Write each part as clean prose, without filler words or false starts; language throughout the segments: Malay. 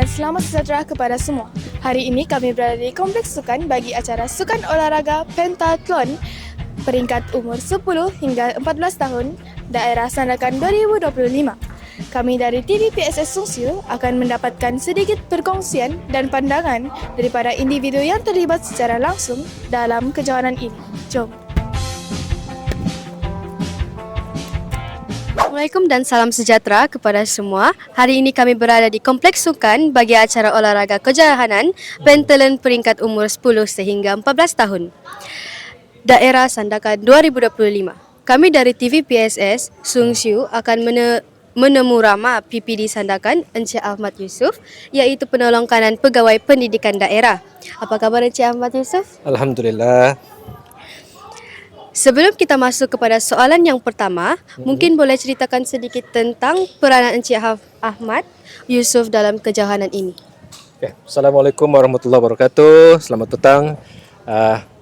dan selamat sejahtera kepada semua. Hari ini kami berada di Kompleks Sukan bagi acara Sukan Olahraga Pentathlon peringkat umur 10 hingga 14 tahun daerah Sandakan 2025. Kami dari TV PSS Sungsiu akan mendapatkan sedikit perkongsian dan pandangan daripada individu yang terlibat secara langsung dalam kejohanan ini. Jom! Assalamualaikum dan salam sejahtera kepada semua. Hari ini kami berada di Kompleks Sukan bagi acara olahraga kejohanan Pentathlon peringkat umur 10 sehingga 14 tahun. Daerah Sandakan 2025. Kami dari TV PSS Sungsiu akan menemu Rama PPD Sandakan Encik Ahmad Yusof, iaitu penolong kanan pegawai pendidikan daerah. Apa khabar Encik Ahmad Yusof? Alhamdulillah. Sebelum kita masuk kepada soalan yang pertama, mungkin boleh ceritakan sedikit tentang peranan Encik Ahmad Yusof dalam kejohanan ini. Okay. Assalamualaikum warahmatullahi wabarakatuh. Selamat petang.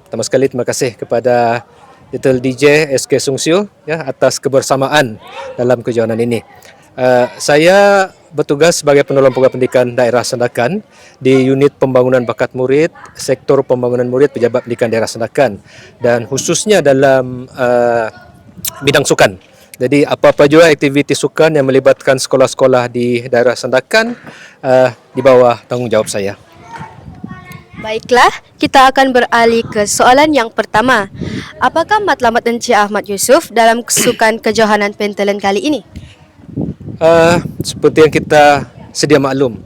Pertama sekali terima kasih kepada Little DJ SK Sungsiu ya, atas kebersamaan dalam kejohanan ini. Saya bertugas sebagai penolong pegawai pendidikan daerah Sandakan di unit pembangunan bakat murid, sektor pembangunan murid pejabat pendidikan daerah Sandakan, dan khususnya dalam bidang sukan. Jadi apa-apa juga aktiviti sukan yang melibatkan sekolah-sekolah di daerah Sandakan di bawah tanggungjawab saya. Baiklah, kita akan beralih ke soalan yang pertama. Apakah matlamat Encik Ahmad Yusof dalam sukan kejohanan Pentathlon kali ini? Seperti yang kita sedia maklum,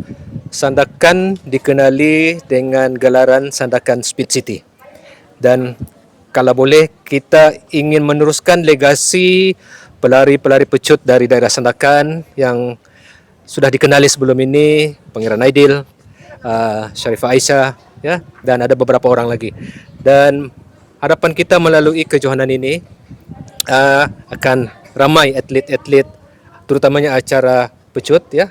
Sandakan dikenali dengan gelaran Sandakan Speed City. Dan kalau boleh kita ingin meneruskan legasi pelari-pelari pecut dari daerah Sandakan yang sudah dikenali sebelum ini, Pangeran Aidil, Sharifah Aisyah, ya, dan ada beberapa orang lagi. Dan harapan kita melalui kejohanan ini akan ramai atlet-atlet, terutamanya acara pecut, ya,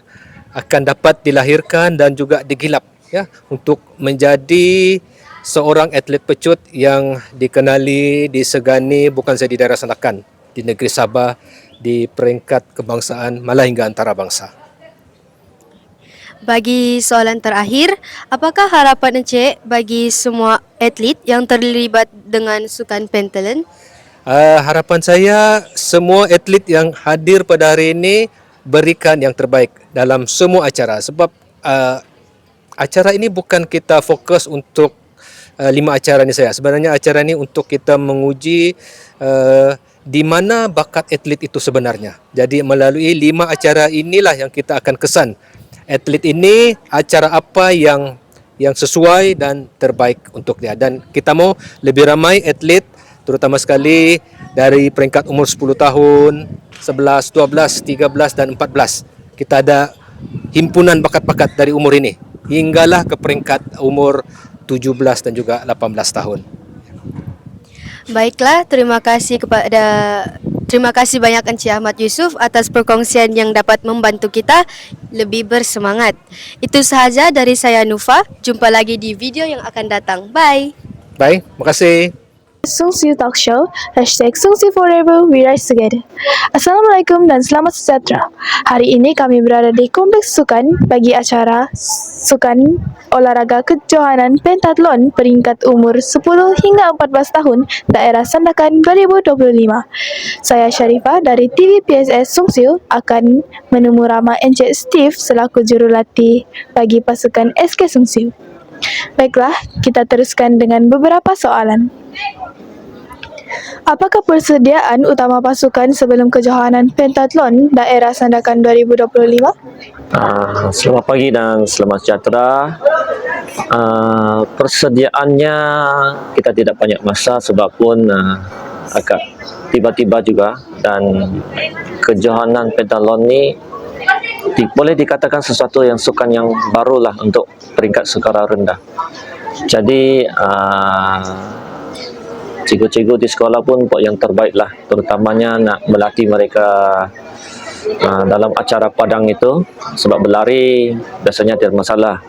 akan dapat dilahirkan dan juga digilap, ya, untuk menjadi seorang atlet pecut yang dikenali, disegani bukan saja di daerah Sandakan, di negeri Sabah, di peringkat kebangsaan malah hingga antarabangsa. Bagi soalan terakhir, apakah harapan Encik bagi semua atlet yang terlibat dengan sukan Pentathlon? Harapan saya semua atlet yang hadir pada hari ini berikan yang terbaik dalam semua acara, sebab acara ini bukan kita fokus untuk 5 acara ini saya. Sebenarnya acara ini untuk kita menguji di mana bakat atlet itu sebenarnya. Jadi melalui 5 acara inilah yang kita akan kesan atlet ini acara apa yang sesuai dan terbaik untuk dia. Dan kita mau lebih ramai atlet, terutama sekali dari peringkat umur 10 tahun, 11, 12, 13 dan 14. Kita ada himpunan bakat-bakat dari umur ini hinggalah ke peringkat umur 17 dan juga 18 tahun. Baiklah, terima kasih banyak Encik Ahmad Yusof atas perkongsian yang dapat membantu kita lebih bersemangat. Itu sahaja dari saya Nufa. Jumpa lagi di video yang akan datang. Bye. Bye, makasih. Sungsiu Talk Show, #Sungsiu Forever, we rise together. Assalamualaikum dan selamat sejahtera. Hari ini kami berada di Kompleks Sukan bagi acara Sukan Olahraga Kejohanan Pentathlon peringkat umur 10 hingga 14 tahun daerah Sandakan 2025. Saya Sharifah dari TV PSS Sungsiu akan menemu Rama Encik Steve selaku jurulatih bagi pasukan SK Sungsiu. Baiklah, kita teruskan dengan beberapa soalan. Apakah persediaan utama pasukan sebelum kejohanan Pentathlon daerah Sandakan 2025? Selamat pagi dan selamat sejahtera. Persediaannya kita tidak banyak masa sebab pun agak tiba-tiba juga, dan kejohanan Pentathlon ni boleh dikatakan sesuatu yang sukan yang barulah untuk peringkat skala rendah. Jadi cikgu-cikgu di sekolah pun buat yang terbaik lah, terutamanya nak melatih mereka dalam acara padang itu, sebab berlari biasanya tidak masalah.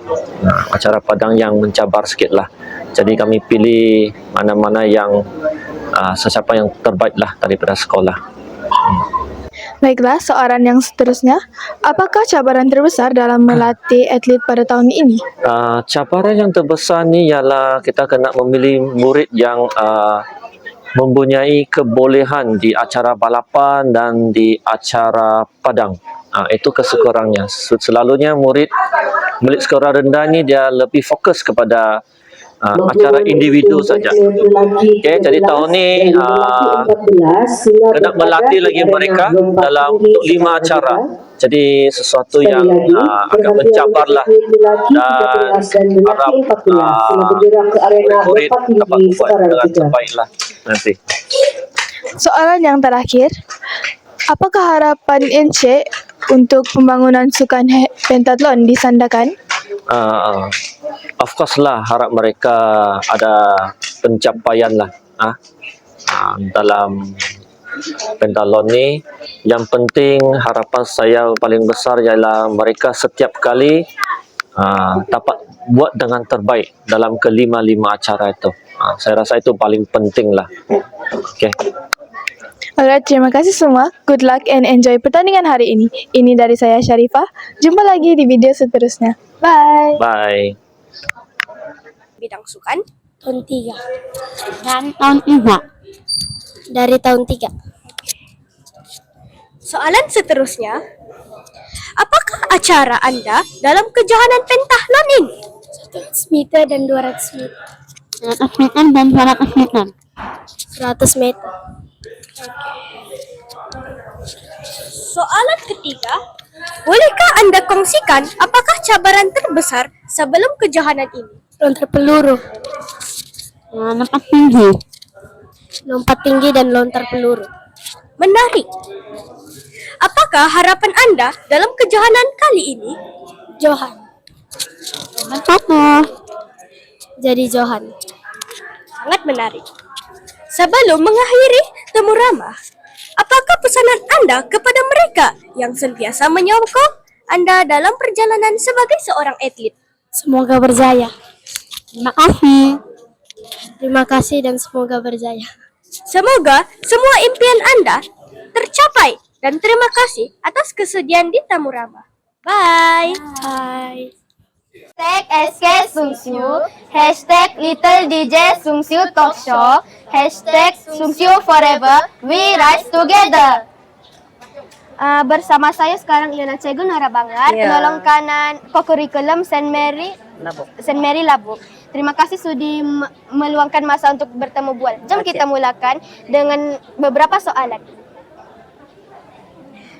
Acara padang yang mencabar sikit lah, jadi kami pilih mana-mana yang sesiapa yang terbaik lah daripada sekolah. Baiklah, soalan yang seterusnya. Apakah cabaran terbesar dalam melatih atlet pada tahun ini? Cabaran yang terbesar ni ialah kita kena memilih murid yang mempunyai kebolehan di acara balapan dan di acara padang. Itu kesekurangnya. Selalunya murid sekolah rendah ni dia lebih fokus kepada acara individu saja. Okey, jadi tahun ni kena melatih lagi mereka dalam untuk 5 acara. Jadi sesuatu yang agak mencabarlah dan harap murid dapat buat dengan terbaiklah nanti. Soalan yang terakhir. Apakah harapan Encik untuk pembangunan sukan pentathlon di Sandakan? Of course lah, harap mereka ada pencapaian lah dalam pentathlon ni. Yang penting harapan saya paling besar ialah mereka setiap kali dapat buat dengan terbaik dalam kelima-lima acara itu. Saya rasa itu paling penting lah. Okay. Alright, terima kasih semua. Good luck and enjoy pertandingan hari ini. Ini dari saya Syarifah. Jumpa lagi di video seterusnya. Bye. Bye. Bidang sukan Tahun 3 dan tahun 4 dari tahun 3. Soalan seterusnya, apakah acara Anda dalam kejohanan pentathlon ini? 100 meter dan 200 meter. 100 meter dan 200 meter. 100 meter. Soalan ketiga, bolehkah Anda kongsikan apakah cabaran terbesar sebelum kejohanan ini? Lontar peluru, Lompat tinggi. lompat tinggi dan lontar peluru. Menarik. Apakah harapan Anda dalam kejohanan kali ini? Johan. Foto. Jadi Johan. Sangat menarik. Sebelum mengakhiri temu ramah, apakah pesanan Anda kepada mereka yang sentiasa menyokong Anda dalam perjalanan sebagai seorang atlet? Semoga berjaya. Terima kasih. Terima kasih dan semoga berjaya. Semoga semua impian Anda tercapai dan terima kasih atas kesediaan di tamu ramah. Bye. Bye. Hashtag SK Sungsiu, hashtag Little DJ Sungsiu Talk Show, hashtag Sungsiu Forever, we rise together. Bersama saya sekarang Ilana Cegu Narabangar, penolong kanan kokurikulum St. Mary Labuk. Terima kasih sudi meluangkan masa untuk bertemu bual. Jom kita mulakan dengan beberapa soalan.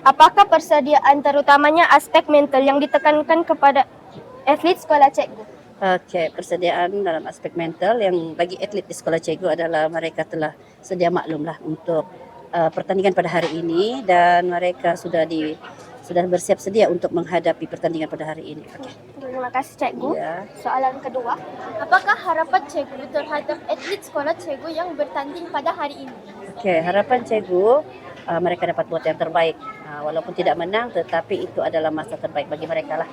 Apakah persediaan terutamanya aspek mental yang ditekankan kepada atlet sekolah cikgu? Okey, persediaan dalam aspek mental yang bagi atlet di sekolah cikgu adalah mereka telah sedia maklumlah untuk pertandingan pada hari ini dan mereka sudah bersiap sedia untuk menghadapi pertandingan pada hari ini. Okey. Terima kasih cikgu. Ya. Soalan kedua, apakah harapan cikgu terhadap atlet sekolah cikgu yang bertanding pada hari ini? Okey, harapan cikgu mereka dapat buat yang terbaik. Walaupun tidak menang tetapi itu adalah masa terbaik bagi mereka lah.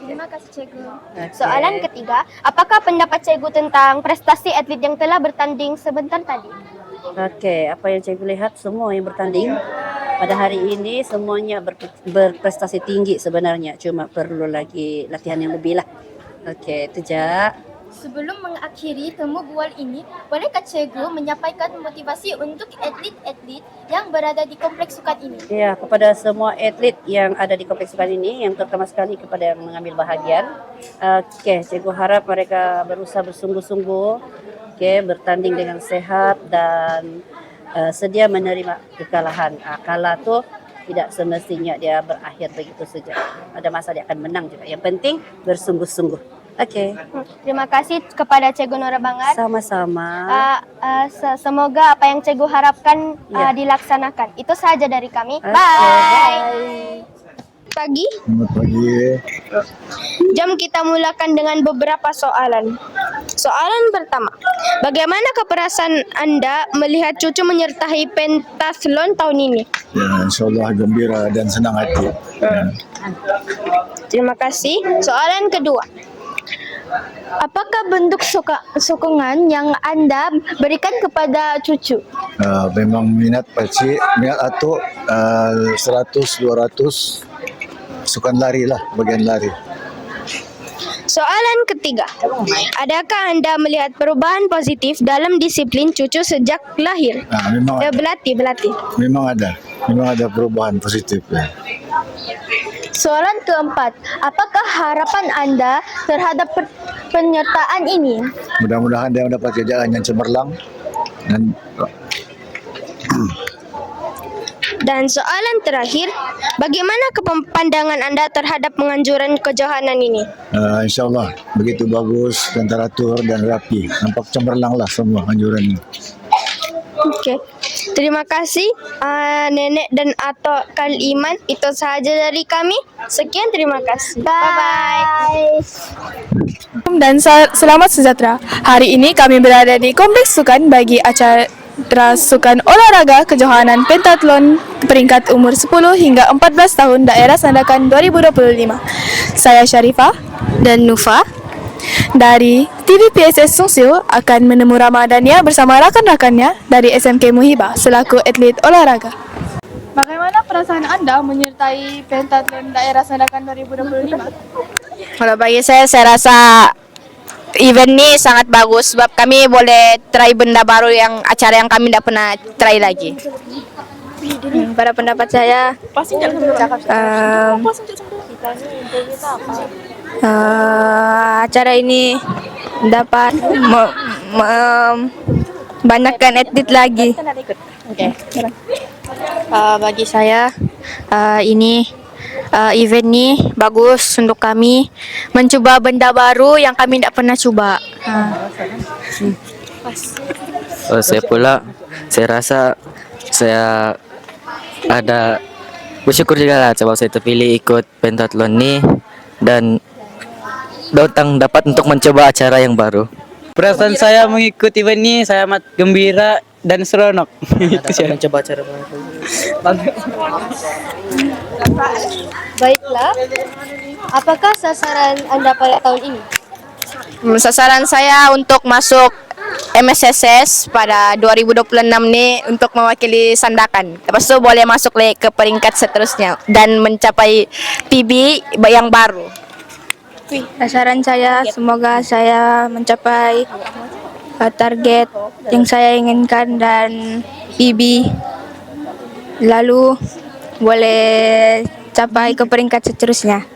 Terima kasih cikgu. Okay. Soalan ketiga, apakah pendapat cikgu tentang prestasi atlet yang telah bertanding sebentar tadi? Okey, apa yang cikgu lihat semua yang bertanding pada hari ini semuanya berprestasi tinggi sebenarnya. Cuma perlu lagi latihan yang lebih lah. Okey, itu je. Sebelum mengakhiri temu bual ini, bolehkah cikgu menyampaikan motivasi untuk atlet-atlet yang berada di kompleks sukan ini? Ya, kepada semua atlet yang ada di kompleks sukan ini, yang terutama sekali kepada yang mengambil bahagian. Okey, cikgu harap mereka berusaha bersungguh-sungguh, okey, bertanding dengan sehat dan sedia menerima kekalahan. Kalah tu tidak semestinya dia berakhir begitu saja. Ada masa dia akan menang juga. Yang penting bersungguh-sungguh. Okey. Terima kasih kepada Cikgu Nora Bangar. Sama-sama. Semoga apa yang cikgu harapkan dilaksanakan. Itu saja dari kami. Okay, Bye. Pagi. Selamat pagi. Jom kita mulakan dengan beberapa soalan. Soalan pertama, bagaimana perasaan Anda melihat cucu menyertai pentathlon tahun ini? Ya, InsyaAllah gembira dan senang hati. Terima kasih. Soalan kedua, Apakah bentuk sokongan yang Anda berikan kepada cucu? Memang minat pakcik, minat atuk 100, 200 sukan lari lah, bagian lari. Soalan ketiga, adakah Anda melihat perubahan positif dalam disiplin cucu sejak lahir? Berlatih. Memang ada perubahan positif ya. Soalan keempat, apakah harapan Anda terhadap penyertaan ini? Mudah-mudahan dia mendapat kerjaan yang cemerlang Dan soalan terakhir, bagaimana pandangan Anda terhadap penganjuran kejohanan ini? InsyaAllah begitu bagus dan teratur dan rapi. Nampak cemerlang lah semua anjuran ini. Oke. Terima kasih Nenek dan Atok Kaliman. Itu sahaja dari kami. Sekian, terima kasih. Bye. Dan selamat sejahtera. Hari ini kami berada di Kompleks Sukan bagi acara Sukan Olahraga Kejohanan Pentathlon peringkat umur 10 hingga 14 tahun daerah Sandakan 2025. Saya Syarifah Dan Nufa. dari TV PSS Sungsio akan menemu Ramadhania bersama rakan-rakannya dari SMK Muhibah selaku atlet olahraga. Bagaimana perasaan Anda menyertai Pentathlon daerah Sandakan 2025? Kalau bagi saya rasa event ini sangat bagus sebab kami boleh try benda baru yang acara yang kami tidak pernah try lagi. Pada pendapat saya, acara ini dapat banyakkan atlet lagi. Bagi saya, ini event ini bagus untuk kami mencoba benda baru yang kami tidak pernah coba. Saya pula, saya rasa saya ada bersyukur juga lah sebab saya terpilih ikut pentathlon ni dan dapat untuk mencoba acara yang baru. Perasaan saya mengikuti event ini saya amat gembira dan seronok. Itu saya mencoba acara baru. Baiklah. Apakah sasaran Anda pada tahun ini? Sasaran saya untuk masuk MSSS pada 2026 ni untuk mewakili Sandakan. Lepas tu boleh masuk ke peringkat seterusnya dan mencapai PB yang baru. Sasaran saya, semoga saya mencapai target yang saya inginkan dan PB, lalu boleh capai ke peringkat seterusnya.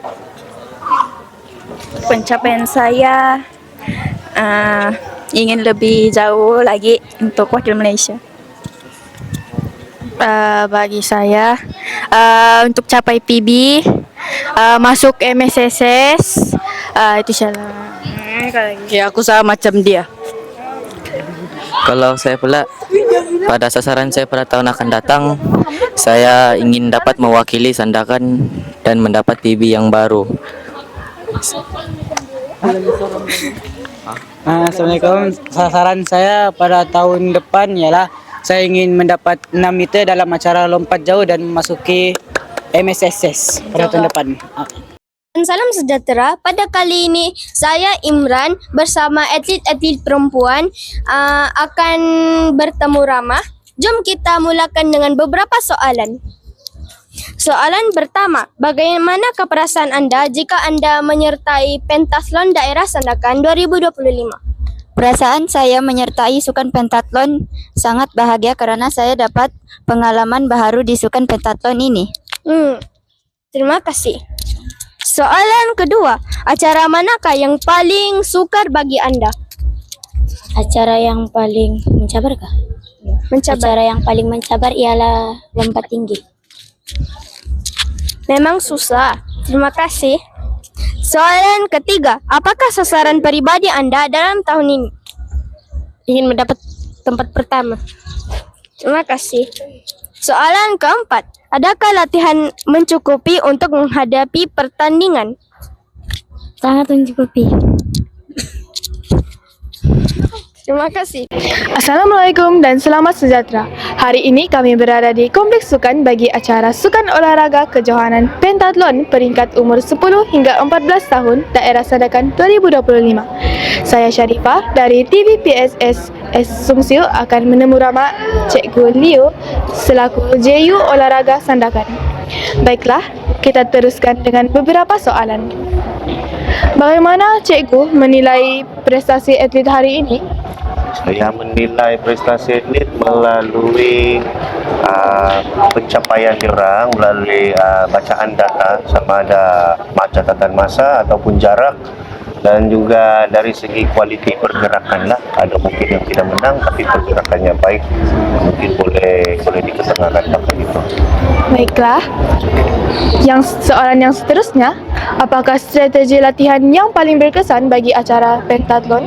Pencapaian saya ingin lebih jauh lagi untuk wakil Malaysia. Bagi saya untuk capai PB, masuk MSSS, itu salah. Ya, aku sama macam dia. Kalau saya pula, pada sasaran saya pada tahun akan datang, saya ingin dapat mewakili Sandakan dan mendapat PB yang baru. Assalamualaikum. Sasaran saya pada tahun depan ialah saya ingin mendapat 6 meter dalam acara lompat jauh dan memasuki MSSS pada tahun depan. Salam sejahtera. Pada kali ini saya Imran bersama atlet-atlet perempuan akan bertemu ramah. Jom kita mulakan dengan beberapa soalan. Soalan pertama, bagaimanakah perasaan Anda jika Anda menyertai pentathlon daerah Sandakan 2025? Perasaan saya menyertai sukan pentathlon sangat bahagia karena saya dapat pengalaman baru di sukan pentathlon ini. Terima kasih. Soalan kedua, acara manakah yang paling sukar bagi Anda? Acara yang paling mencabarkah? Acara yang paling mencabar ialah lompat tinggi. Memang susah. Terima kasih. Soalan ketiga, apakah sasaran pribadi Anda dalam tahun ini? Ingin mendapat tempat pertama. Terima kasih. Soalan keempat, adakah latihan mencukupi untuk menghadapi pertandingan? Sangat mencukupi. Terima kasih. Assalamualaikum dan selamat sejahtera. Hari ini kami berada di Kompleks Sukan bagi acara Sukan Olahraga Kejohanan Pentathlon peringkat umur 10 hingga 14 tahun Daerah Sandakan 2025. Saya Sharifah dari TV PSS Sungsio akan menemu ramah Cikgu Leo selaku JU Olahraga Sandakan. Baiklah, kita teruskan dengan beberapa soalan. Bagaimana Cikgu menilai prestasi atlet hari ini? Saya menilai prestasi atlet melalui pencapaian diorang, melalui bacaan data sama ada catatan masa ataupun jarak, dan juga dari segi kualiti pergerakan lah. Ada mungkin yang tidak menang tapi pergerakannya baik, mungkin boleh diketengahkan pakai itu. Baiklah. Soalan yang seterusnya, apakah strategi latihan yang paling berkesan bagi acara pentathlon?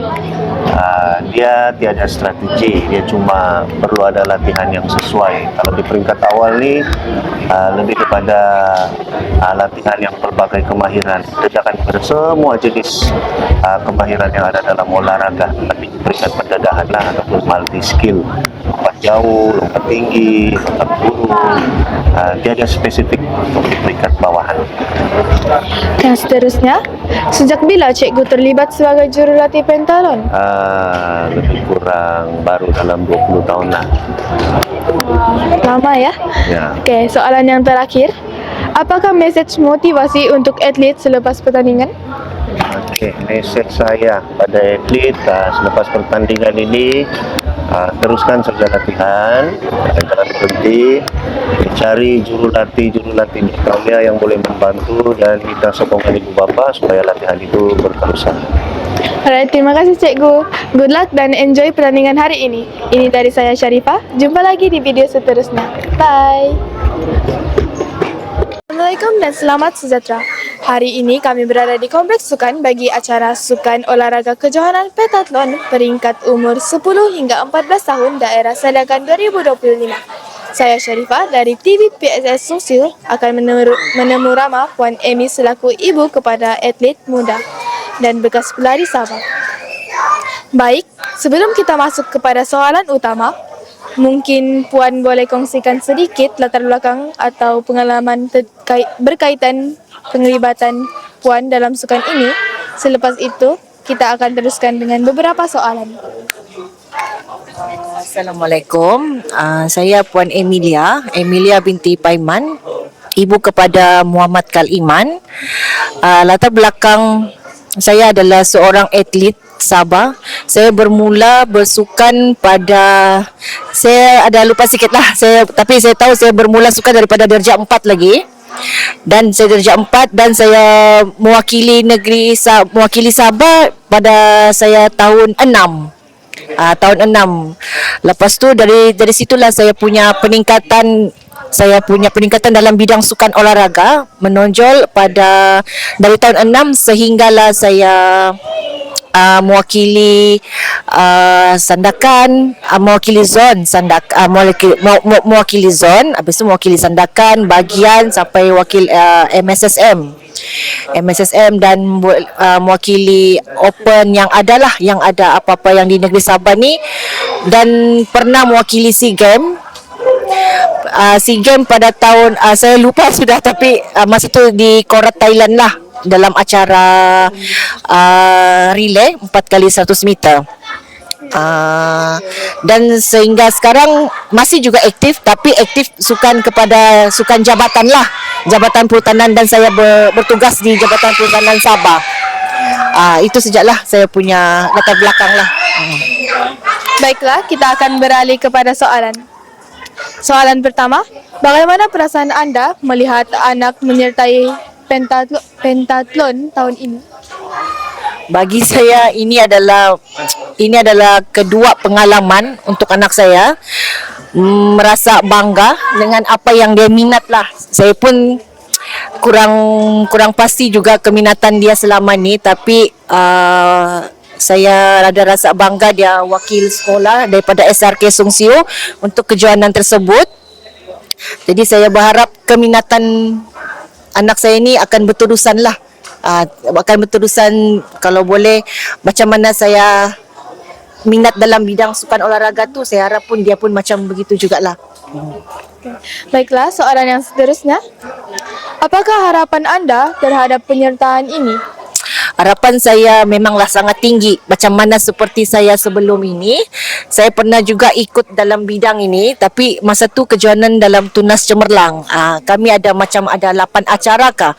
Dia tiada strategi, dia cuma perlu ada latihan yang sesuai. Kalau di peringkat awal ni lebih kepada latihan yang pelbagai kemahiran, kerjakan kepada semua jenis kemahiran yang ada dalam olahraga, tapi peringkat pendadahan lah ataupun multi skill, lompat jauh, lompat tinggi, lompat burung. Dia ada spesifik untuk di peringkat bawahan. Yang seterusnya, sejak bila Cikgu terlibat sebagai jurulatih pentathlon? Lebih kurang baru dalam 20 tahun lah. Lama ya? Ya. Okey, soalan yang terakhir. Apakah mesej motivasi untuk atlet selepas pertandingan? Okey, mesej saya pada atlet selepas pertandingan ini, teruskan saja latihan, jangan berhenti, cari jurulatih bertauliah yang boleh membantu, dan kita sokongkan ibu bapa supaya latihan itu berterusan. Alright, terima kasih Cikgu. Good luck dan enjoy pertandingan hari ini. Ini dari saya Sharifah. Jumpa lagi di video seterusnya. Bye. Assalamualaikum dan selamat sejahtera. Hari ini kami berada di Kompleks Sukan bagi acara Sukan Olahraga Kejohanan Pentathlon peringkat umur 10 hingga 14 tahun Daerah Sandakan 2025. Saya Sharifah dari TV PSS Sungsio akan menemu ramah Puan Amy selaku ibu kepada atlet muda dan bekas pelari Sabah. Baik, sebelum kita masuk kepada soalan utama, mungkin Puan boleh kongsikan sedikit latar belakang atau pengalaman berkaitan penglibatan Puan dalam sukan ini. Selepas itu, kita akan teruskan dengan beberapa soalan. Assalamualaikum, saya Puan Emilia binti Paiman, ibu kepada Muhammad Kaliman. Latar belakang saya adalah seorang atlet Sabah. Saya bermula bersukan pada, saya ada lupa sikit lah, tapi saya tahu saya bermula sukan daripada darjah 4 lagi. Dan saya darjah 4 dan saya mewakili mewakili Sabah pada saya tahun 6. Tahun 6. Lepas tu dari situlah saya punya peningkatan dalam bidang sukan olahraga menonjol dari tahun 6 sehinggalah saya mewakili Sandakan, mewakili zon mewakili zon, habis tu mewakili Sandakan, bagian sampai wakil MSSM dan mewakili Open yang ada apa-apa yang di negeri Sabah ni, dan pernah mewakili SEA Games pada tahun saya lupa sudah, tapi masa tu di Korat Thailand lah, dalam acara relay 4x100 meter. Dan sehingga sekarang masih juga aktif, tapi aktif sukan jabatan lah, Jabatan Perhutanan, dan saya bertugas di Jabatan Perhutanan Sabah. Itu sejaklah saya punya latar belakang lah. Baiklah, kita akan beralih kepada soalan. Soalan pertama, bagaimana perasaan anda melihat anak menyertai pentathlon tahun ini? Bagi saya ini adalah kedua pengalaman untuk anak saya. Merasa bangga dengan apa yang dia minat lah. Saya pun kurang pasti juga keminatan dia selama ni, tapi saya ada rasa bangga dia wakil sekolah daripada SRK Sungsio untuk kejohanan tersebut. Jadi saya berharap keminatan anak saya ini akan berterusan lah. Kalau boleh, macam mana saya minat dalam bidang sukan olahraga tu, saya harap pun dia pun macam begitu jugalah. Baiklah, soalan yang seterusnya. Apakah harapan anda terhadap penyertaan ini? Harapan saya memanglah sangat tinggi. Macam mana seperti saya sebelum ini, saya pernah juga ikut dalam bidang ini, tapi masa tu kejohanan dalam Tunas Cemerlang. Kami ada 8 acara kah.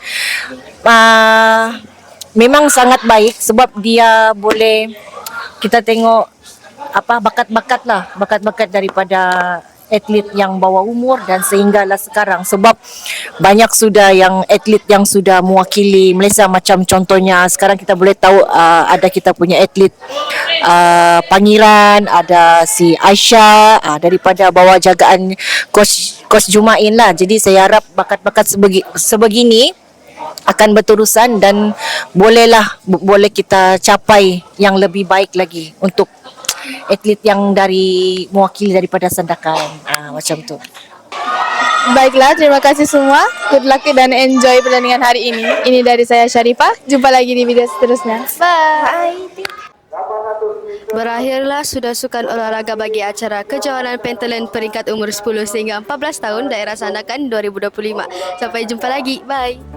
Memang sangat baik sebab dia boleh kita tengok bakat-bakat daripada atlet yang bawah umur dan sehinggalah sekarang, sebab banyak sudah yang atlet yang sudah mewakili Malaysia, macam contohnya sekarang kita boleh tahu ada kita punya atlet Pangeran, ada si Aisyah daripada bawah jagaan Coach Jumain lah. Jadi saya harap bakat-bakat sebegini akan berterusan dan boleh kita capai yang lebih baik lagi untuk atlet yang mewakili daripada Sandakan, macam tu. Baiklah, terima kasih semua. Good luck dan enjoy pertandingan hari ini. Ini dari saya Syarifah. Jumpa lagi di video seterusnya. Bye. Berakhirlah sudah sukan olahraga bagi acara kejohanan pentathlon peringkat umur 10 sehingga 14 tahun daerah Sandakan 2025. Sampai jumpa lagi. Bye.